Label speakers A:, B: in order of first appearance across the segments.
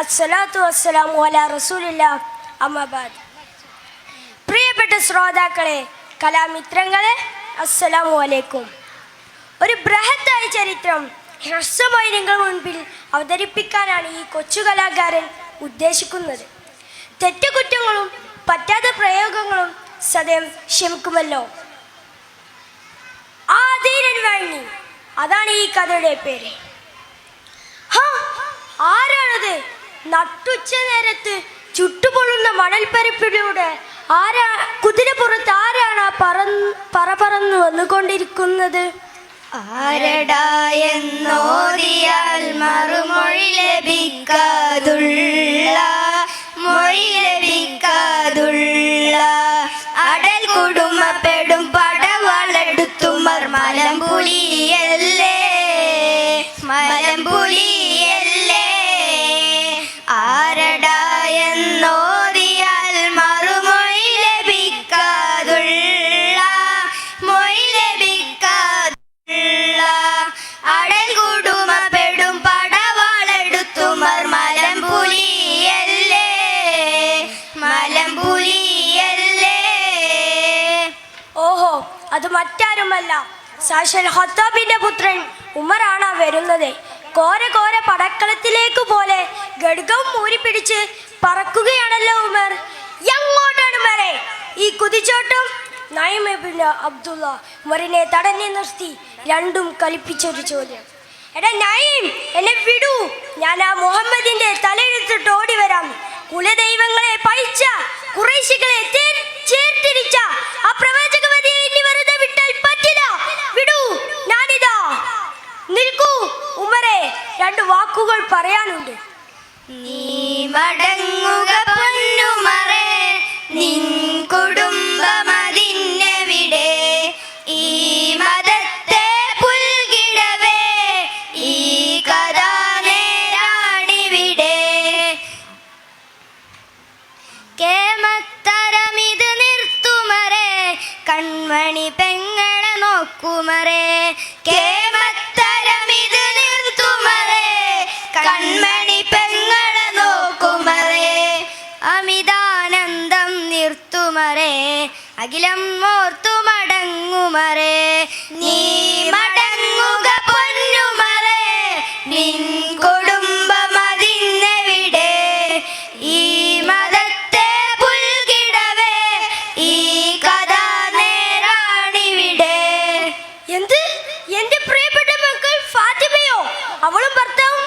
A: അസ്സലാത്തു വസ്സലാമു അലാ റസൂലില്ലാഹ് അമ്മാ ബഅദ്. പ്രിയപ്പെട്ട ശ്രോതാക്കളെ, കലാമിത്രങ്ങളെ, അസ്സലാമു അലൈക്കും. ഒരു ബൃഹത്തായ ചരിത്രം ഹ്രസ്വമായി നിങ്ങൾ മുൻപിൽ അവതരിപ്പിക്കാനാണ് ഈ കൊച്ചു കലാകാരൻ ഉദ്ദേശിക്കുന്നത്. തെറ്റുകുറ്റങ്ങളും പറ്റാത്ത പ്രയോഗങ്ങളും സദയം ക്ഷമിക്കുമല്ലോ. ആദീനൻ വഴങ്ങി, അതാണ് ഈ കഥയുടെ പേര്. ആരാണത്? നട്ടുച്ച നേരത്ത് ചുട്ടുപൊള്ളുന്ന മണൽപ്പരപ്പിലൂടെ കുതിരപ്പുറത്ത് ആരാണ് പറന്നു വന്നുകൊണ്ടിരിക്കുന്നത്?
B: ആരടായെന്നോദിയാൽ മറുമൊഴി ലഭിക്കാതുള്ള അടൽ കുടുംബപ്പെടും പടവളെടുത്തുമർ മലമ്പുലിയല്ലേ ആരടായെന്നോദിയാൽ മറുമൊഴി ലഭിക്കാതുള്ള അടൽ കുടുംബപ്പെടും പടവളെടുത്തുമർ മലമ്പുലിയല്ലേ
A: ഓഹോ, അത് മറ്റാരുമല്ല, സാക്ഷാൽ ഖത്താബിന്റെ പുത്രൻ ഉമറാണ് വരുന്നത്. കോര പടക്കളത്തിലേക്ക് പോലെ ഘടകം ഊരിപ്പിടിച്ച് പറക്കുകയാണല്ലോ ഉമർ. എങ്ങോട്ടാണ് ഉമറെ ഈ കുതിച്ചോട്ടം? നഈം ഇബ്നു അബ്ദുള്ള ഉമറിനെ തടഞ്ഞു നിർത്തി രണ്ടും കൽപ്പിച്ചൊരു ചോദ്യം. എടാ നഈം, എന്നെ വിടൂ, ഞാൻ ആ മുഹമ്മദിന്റെ തലയെടുത്തിട്ട് ഓടി വരാം. കുലദൈവങ്ങളെ പഴിച്ച ഖുറൈശികളെ ചേർത്തിരിച്ച ആ പ്രവാചകവതിയെ ഇനി വെറുതെ വിട്ടാൽ പറ്റില്ല. വിടൂ, ഞാനിതാ. നിൽക്കൂ ഉമറെ, രണ്ട് വാക്കുകൾ പറയാനുണ്ട്.
B: നീ മടങ്ങുക പൊന്നുമറേ, നിൻ കുടുംബമതിന്നെവിടെ? ഈ മതത്തെ പുൽകിടവേ ഈ കഥാ നേരാണിവിടെ. കേമത്തരമിത് നിർത്തുമറേ, കൺമണി പെങ്ങളെ നോക്കുമറേ. കേമത്തരമിത് നിർത്തുമറേ, കൺമണി പെങ്ങളെ നോക്കുമറേ. അമിതാനന്ദം നിർത്തുമറേ, അഖിലം ഓർത്തു മടങ്ങുമറേ. നീ മടങ്ങുക പൊന്നുമറേ, നിൻ കുടുംബമതിന്നെവിടെ? ഈ മതത്തെ പുൽകിടവേ ഈ കഥാ നേരാണിവിടെ.
A: എന്ത്? എന്റെ പ്രിയപ്പെട്ട മക്കൾ ഫാത്തിമയോ അവളും ഭർത്താവും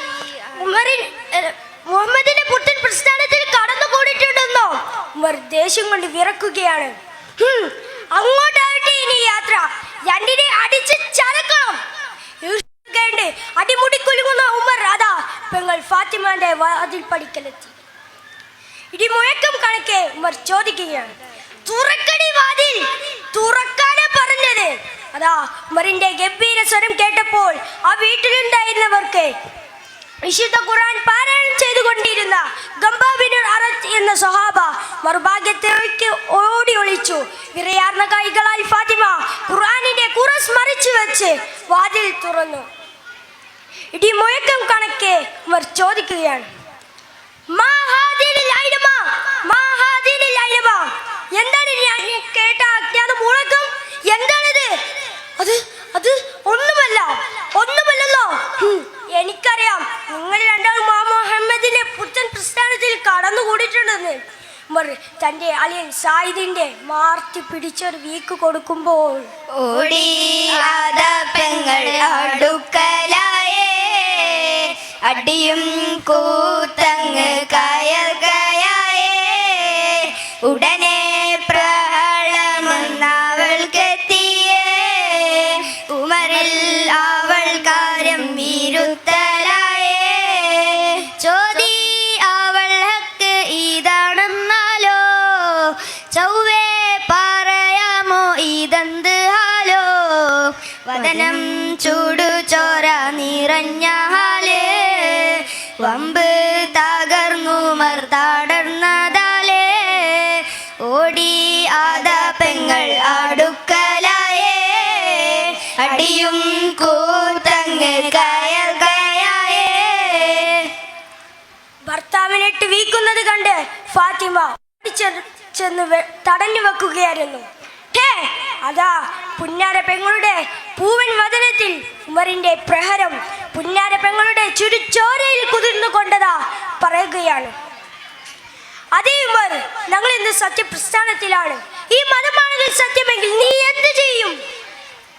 A: മുഹമ്മദിന്റെ പുത്തൻ പ്രസ്ഥാനത്തിൽ കടന്നുകൂടിയിട്ടുണ്ടെന്നോ? ഉമർ ദേഷ്യം കൊണ്ട് വിറക്കുകയാണ്. അങ്ങോട്ടാവട്ടെ ഇനി യാത്ര. രണ്ടിനെ അടിച്ച് ചരക്കണം. അടിമുടി കുലുങ്ങുന്ന ഉമർ അതാ പെങ്ങൾ ഫാത്തിമാന്റെ വാതിൽ പടിക്കലെത്തി. ഇടിമുഴക്കം കണക്കെ ഉമർ ചോദിക്കുകയാണ്, തുറക്കടി വാതിൽ. തുറക്കാനാ പറഞ്ഞത്. അതാ ഉമറിന്റെ ഗംഭീര സ്വരം കേട്ടപ്പോൾ ആ വീട്ടിലുണ്ടായിരുന്നവർക്ക് വിശുദ്ധ ഖുർആൻ പാരായണം ചെയ്തുകൊണ്ടിരുന്ന ഗംബാബിനുർ അറത്ത് എന്ന സ്വഹാബ മറുഭാഗ്യത്തേക്ക് ഓടി ഒളിച്ചു. വിറയാർന്ന കൈകളാൽ ഫാത്തിമ ഖുർആനിന്റെ ഖുറസ് മറിച്ചു വെച്ച് വാതിൽ തുറന്നു. ഇടിമുഴക്കം കണക്കെ ഉമർ ചോദിക്കുകയാണ്, എന്താണ് ഞാൻ കേട്ട അജ്ഞാത മുഴക്കം? എന്താണിത്? അത് ഒന്നുമല്ലല്ലോ. എനിക്കറിയാം, നിങ്ങൾ രണ്ടാളും മുഹമ്മദിന്റെ പുത്തൻ പ്രസ്ഥാനത്തിൽ കടന്നുകൂടിയിട്ടുണ്ടെന്ന്. ഉമർ തന്റെ അളിയൻ സായിദിന്റെ മാർത്തി പിടിച്ചൊരു വീക്ക് കൊടുക്കുമ്പോൾ
B: അടിയും കൂത്തങ്ങ് കയർകയായേ. ഉടനെ പ്രഹളമെന്നവൾക്കെത്തിയേ. ഉമറിൽ അവൾ കാര്യം വീരുത്തലായേ. ചോദി അവൾ ഹക്ക് ഇതാണെന്നാലോ, ചൊവ്വേ പറയാമോ ഇതെന്ത് ഹാലോ? വദനം ചൂടു ചോര നിറഞ്ഞ ഹാലേ, വമ്പ് തകർന്നുമർ താടർന്നതാലേ. ഓടി ആദാ പെങ്ങൾ അടുക്കലായേ. അടിയും കൂത്തങ്ങ് കയർകയായേ.
A: ഭർത്താവ് കമിനിട്ട് വീക്കുന്നത് കണ്ട് ഫാത്തിമ ചെന്ന് തടഞ്ഞു വെക്കുകയായിരുന്നു. അതാ പുന്നാര പെങ്ങളുടെ പൂവൻ വദനത്തിൽ ഉമറിന്റെ പ്രഹരം പുന്നാര പെങ്ങളുടെ ചുരുച്ചോരയിൽ കുതിർന്നു കൊണ്ടതാ പറയുകയാണ്. അതേ ഉമർ, ഞങ്ങൾ ഇന്ന് സത്യപ്രസ്ഥാനത്തിലാണ്. ഈ മതമാണെങ്കിൽ സത്യമെങ്കിൽ നീ എന്ത് ചെയ്യും?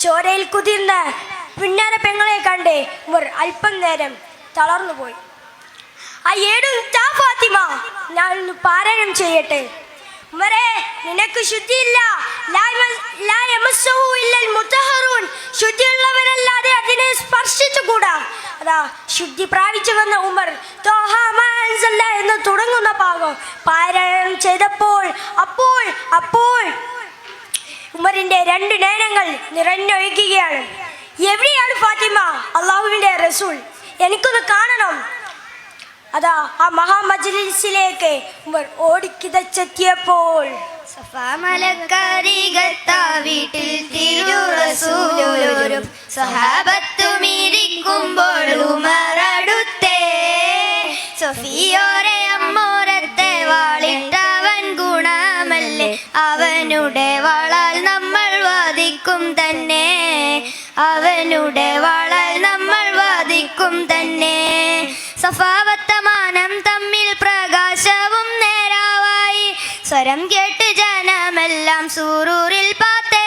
A: ചോരയിൽ കുതിർന്ന പുന്നാര പെങ്ങളെ കണ്ട് ഉമർ അല്പം നേരം തളർന്നുപോയി. ആ ഫാത്തിമ, ഞാൻ ഒന്ന് പാരായണം ചെയ്യട്ടെ. ഉമറേ, നിനക്ക് ശുദ്ധിയില്ല. ശുദ്ധിയുള്ളവരല്ലാതെ അതിനെ സ്പർശിച്ചുകൂടാ. അതാ ശുദ്ധി പ്രാപിച്ചു വന്ന ഉമർ എന്ന് തുടങ്ങുന്ന ഭാഗം പാരായണം ചെയ്തപ്പോൾ അപ്പോൾ ഉമറിന്റെ 2 നയനങ്ങൾ നിറഞ്ഞൊഴുകുകയാണ്. എവിടെയാണ് ഫാത്തിമ? അള്ളാഹുവിന്റെ റസൂൽ, എനിക്കൊന്ന് കാണണം. അതാ ആ മഹാമജ്ലിസിലേക്ക് ഉമർ ഓടിക്കിതച്ചെത്തിയപ്പോൾ
B: വീട്ടിൽ തിരുറസൂലും സഹാബത്തുമിരിക്കുമ്പോൾ ഉമറടുത്തേ സഫിയോരെ അമ്മോരത്തെ വാളിട്ടവൻ ഗുണമല്ലേ, അവനുടെ വളാൽ നമ്മൾ വാദിക്കും തന്നെ, അവനുടെ വളാൽ നമ്മൾ വാദിക്കും തന്നെ. സഫാവത്തമാനം തമ്മിൽ പ്രകാശവും നേരാവായി സ്വരം കേട്ട് ജനമെല്ലാം സൂറൂരിൽ പാത്തേ.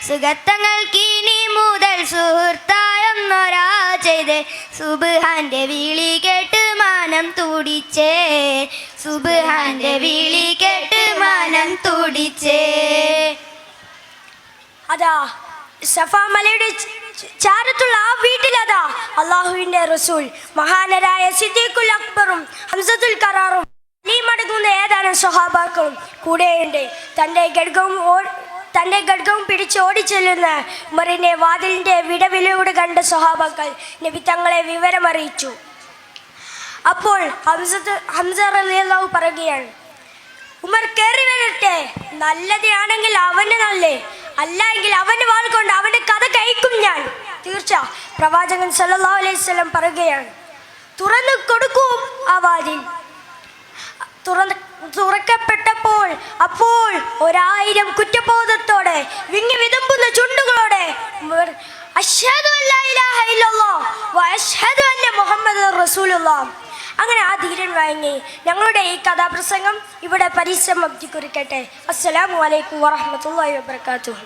B: സുഗത്തങ്ങൾക്കിനി മുതൽ സുഹൃത്തായൊന്നൊരാ ചെയ്തേ, സുബ്ഹാന്റെ വിളി കേട്ട് മാനം തുടിച്ചേ, സുബ്ഹാന്റെ വിളി കേട്ട് മാനം തുടിച്ചേ.
A: അതാ സഫാ മലയുടെ ചാരത്തുള്ള ആ വീട്ടിലതാ അള്ളാഹുവിന്റെ റസൂൽ മഹാനരായ സിദ്ദീഖുൽ അക്ബറും ഹംസത്തുൽ കറാറും മടങ്ങുന്ന ഏതാനും സ്വഹാബാക്കളും കൂടെയുണ്ട്. തന്റെ ഖഡ്ഗവും പിടിച്ച് ഓടിച്ചെല്ലുന്ന ഉമറിനെ വാതിലിന്റെ വിടവിലൂടെ കണ്ട സ്വഹാബാക്കൾ നബി തങ്ങളെ വിവരമറിയിച്ചു. അപ്പോൾ ഹംസ റളിയല്ലാഹു പറയുകയാണ്, ഉമർ കയറി വരട്ടെ, നല്ലതാണെങ്കിൽ അവന് നല്ലേ, അല്ല എങ്കിൽ അവന്റെ വാൾ കൊണ്ട് അവന്റെ കഥ കഴിക്കും ഞാൻ. തീർച്ച പ്രവാചകൻ സല്ലല്ലാഹു അലൈഹി വസല്ലം പറയുകയാണ്, തുറന്നു കൊടുക്കൂ ആ വാതിൽ. തുറക്കപ്പെട്ടപ്പോൾ അപ്പോൾ 1000 കുറ്റബോധത്തോടെ വിങ്ങി വിതുമ്പുന്ന ചുണ്ടുകളോടെ അശ്ഹദു അല്ലാ ഇലാഹ ഇല്ലല്ലാഹ് വ അശ്ഹദു അന്ന മുഹമ്മദുർ റസൂലുള്ളാഹ്. അങ്ങനെ ആ ധീരൻ വാങ്ങി ഞങ്ങളുടെ ഈ കഥാപ്രസംഗം ഇവിടെ പരിസമാപ്തി കുറിക്കട്ടെ. അസ്സലാമു അലൈക്കും വറഹ്മത്തുള്ളാഹി വബറകാതുഹു.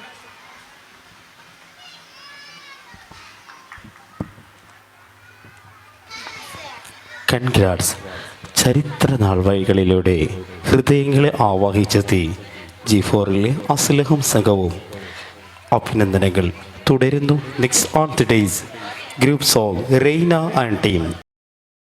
C: കൺഗ്രാറ്റ്സ്. ചരിത്ര നാൾവഴികളിലൂടെ ഹൃദയങ്ങളെ ആവാഹിച്ചെത്തി G4-ലെ അസ്ലഹും സംഘവും. അഭിനന്ദനങ്ങൾ തുടരുന്നു. Next on today's group song Raina and team.